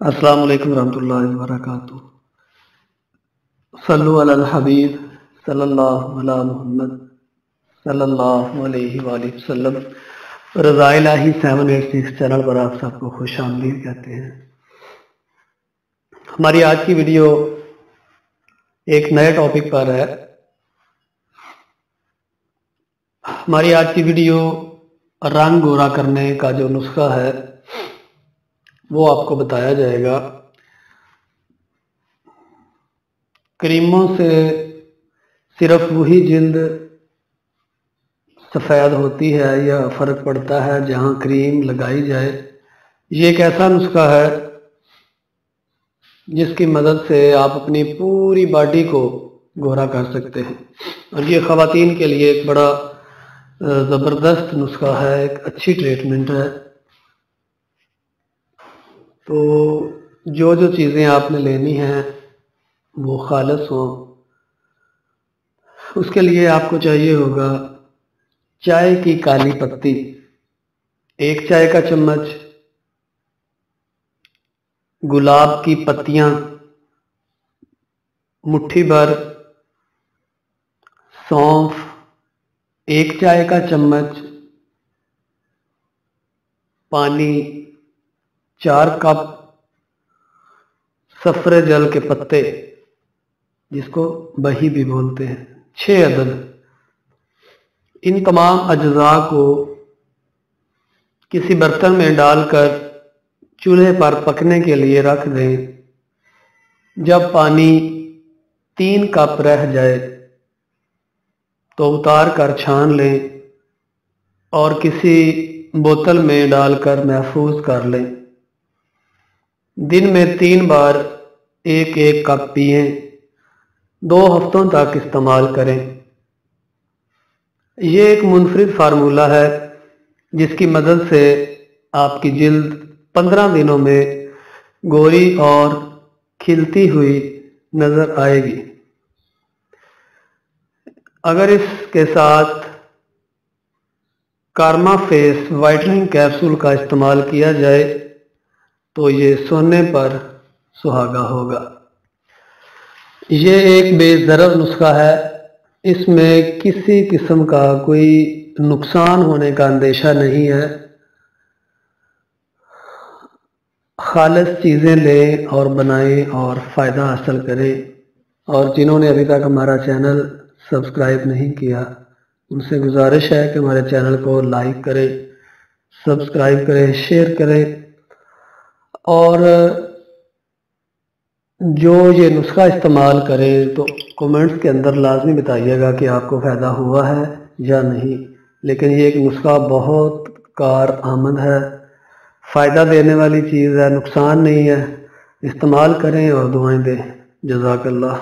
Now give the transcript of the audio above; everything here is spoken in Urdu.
السلام علیکم ورحمۃ اللہ وبرکاتہ۔ صلو علی الحبیب صلی اللہ علی محمد صلی اللہ علیہ وآلہ وسلم۔ رضا الہی 786 چینل پر آپ سب کو خوش آمدید کہتے ہیں۔ ہماری آج کی ویڈیو ایک نئے ٹاپک پر ہے۔ ہماری آج کی ویڈیو رنگ گورا کرنے کا جو نسخہ ہے وہ آپ کو بتایا جائے گا۔ کریموں سے صرف وہی جلد سفید ہوتی ہے یا فرق پڑتا ہے جہاں کریم لگائی جائے۔ یہ ایک ایسا نسخہ ہے جس کی مدد سے آپ اپنی پوری باڈی کو گورا کر سکتے ہیں، اور یہ خواتین کے لیے ایک بڑا زبردست نسخہ ہے، ایک اچھی ٹریٹمنٹ ہے۔ تو جو چیزیں آپ نے لینی ہیں وہ خالص ہوں۔ اس کے لیے آپ کو چاہیے ہوگا چائے کی کالی پتی 1 چائے کا چمچ، گلاب کی پتیاں مٹھی بھر، سونف 1 چائے کا چمچ، پانی 4 کپ، سفر جل کے پتے جس کو بہی بھی بولتے ہیں 6 عدد۔ ان تمام اجزاء کو کسی برتن میں ڈال کر چولہے پر پکنے کے لیے رکھ دیں۔ جب پانی 3 کپ رہ جائے تو اتار کر چھان لیں اور کسی بوتل میں ڈال کر محفوظ کر لیں۔ دن میں 3 بار 1 کپ پئیں، 2 ہفتوں تک استعمال کریں۔ یہ ایک منفرد فارمولہ ہے جس کی مدد سے آپ کی جلد 15 دنوں میں گوری اور کھلتی ہوئی نظر آئے گی۔ اگر اس کے ساتھ کارما فیس وائٹننگ کیپسول کا استعمال کیا جائے تو یہ سونے پر سہاگا ہوگا۔ یہ ایک بے ضرر نسخہ ہے، اس میں کسی قسم کا کوئی نقصان ہونے کا اندیشہ نہیں ہے۔ خالص چیزیں لیں اور بنائیں اور فائدہ حاصل کریں۔ اور جنہوں نے ابھی تک ہمارا چینل سبسکرائب نہیں کیا ان سے گزارش ہے کہ ہمارے چینل کو لائک کریں، سبسکرائب کریں، شیئر کریں، اور جو یہ نسخہ استعمال کریں تو کومنٹس کے اندر لازمی بتائیے گا کہ آپ کو فائدہ ہوا ہے یا نہیں۔ لیکن یہ ایک نسخہ بہت کارآمد ہے، فائدہ دینے والی چیز ہے، نقصان نہیں ہے۔ استعمال کریں اور دعائیں دیں۔ جزاک اللہ۔